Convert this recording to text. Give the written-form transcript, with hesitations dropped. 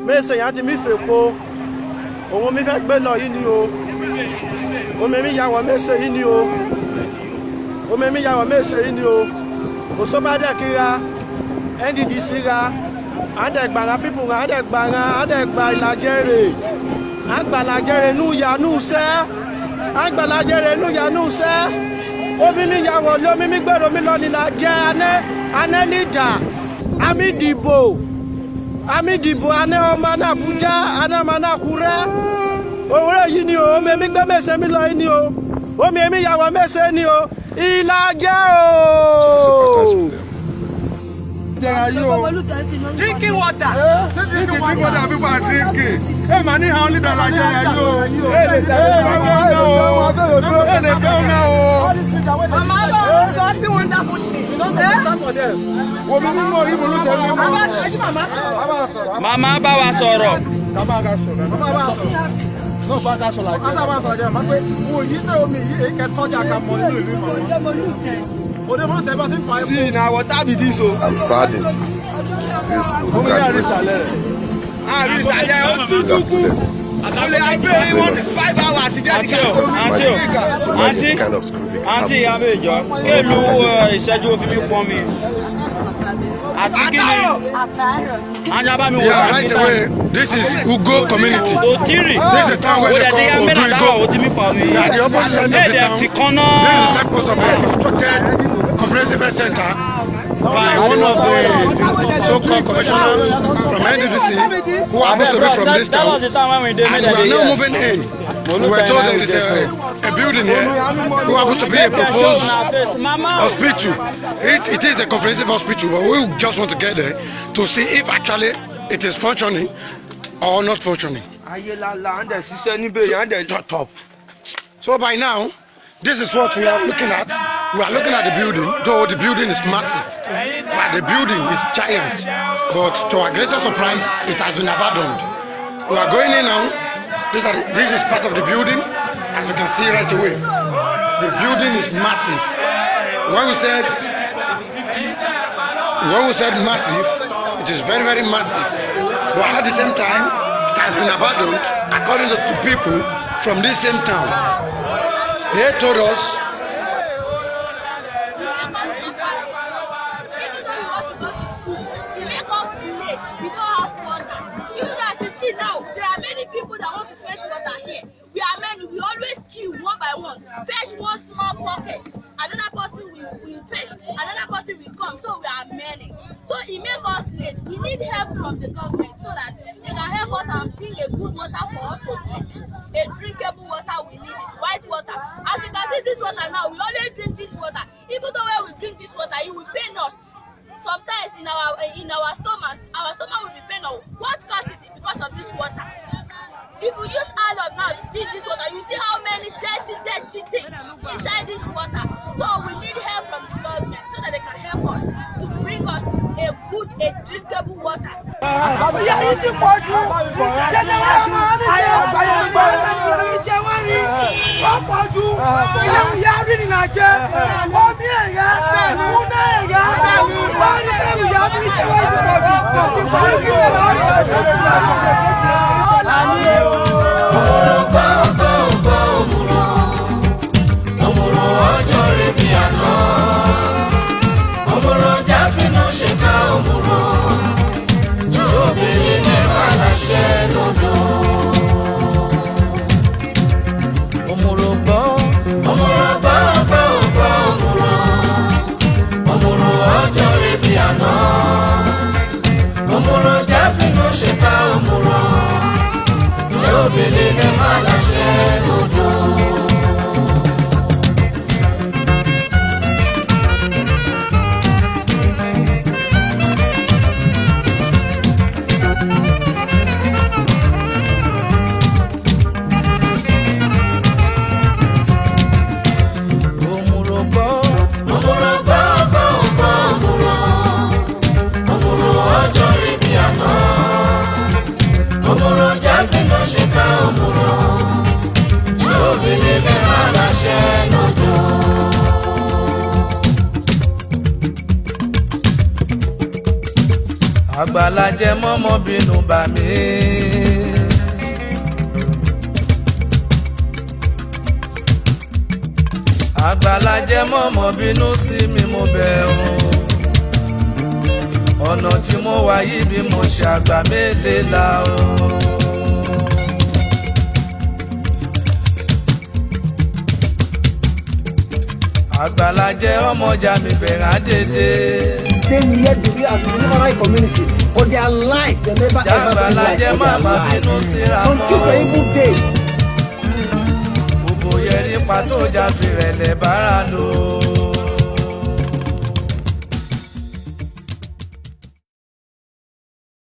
mẹ́sẹ̀ yẹn ti mi fẹ́ kó òun mi fẹ́ gbé lọ yìí ni o omi mi yà wọ́n mẹ́sẹ̀ yìí ni o omi mi yà wọ́n mẹ́sẹ̀ yìí ni o òṣòbádẹ́ kíra NDDC ra àdẹ̀gbàrà pípù ra àdẹ̀gbà Ìlàjẹ rè àgbàlàjẹ rè núyà núṣẹ́ àgbàlàjẹ rè núyà núṣẹ́ omi mi yà wọ́n lómi mi gbèrò mi lọ n'Ìlàjẹ anẹ́ lídà àmì dìbò anẹ́ ọmọ náà Àbújá anẹ́ ọmọ náà Àkúrẹ́ òwúrọ̀ yìí ni o omi mi gbé mẹ́sẹ̀ mi lọ yìí ni o omi mi yà wọ́n mẹ́sẹ̀ ni o Ìlàjẹ o. Drinking water. Drinking water, people are drinking. Hey, man, how only the Ilaje Mama, so see wonderful thing. Mama bá wa sọ̀rọ̀. See, now what I be this? I'm saddened. Auntie, Abejo, kelu ìṣẹ́jú òfin mi pọn mi. Àti kíni? Yeah, right away. This is Ugo community. Otiri. This is the town where they call Oduigo. Yeah, the opposite side of the town. This is the type of constructed comprehensive health center by one of the so-called commissioners from NDDC who happens to be from this town. And we are now moving in. We were told there is a building here who happens to be a proposed hospital. It is a comprehensive hospital, but we just want to get there to see if actually it is functioning or not functioning. Top. So by now, this is what we are looking at. We are looking at the building, though the building is massive. But the building is giant. But to our greater surprise, it has been abandoned. We are going in now. This is part of the building, as you can see right away. The building is massive. When we said massive, it is very, very massive. But at the same time, it has been abandoned according to people from this same town. They told us now, there are many people that want to fetch water here. We are many, we always queue one by one. Fetch one small pocket, another person will fetch, another person will come. So we are many. So it makes us late. We need help from the government so that they can help us and bring a good water for us to drink. A drinkable water, we need it. White water. As you can see this water now, we always drink this water. Even though when we drink this water, it will pain us. Sometimes in our stomachs, our stomach will be pain. What causes it? Because of this water. If you use all of now to drink this water, you see how many dirty things inside this water. So we need help from the government so that they can help us to bring us a drinkable water. Omuro jafinu sheka omuro Àgbàlajẹ mọ́mọ́ bínú bà mí. Àgbàlajẹ mọ́mọ́ bínú sí mi mo bẹ̀ ọ́. Ọ̀nà tí mo wà yìí bí mo ṣàgbà mélèé la o. Àgbàlajẹ ọmọjà mi bẹ̀rẹ̀ àdédé. They near the real Numanai community, but their life they never ever been like Àgbàlajẹ màmá bínú síra mọ́. until the evil day. Gbogbo yẹrí pàtó jà fìrẹ̀lẹ̀ bára lò.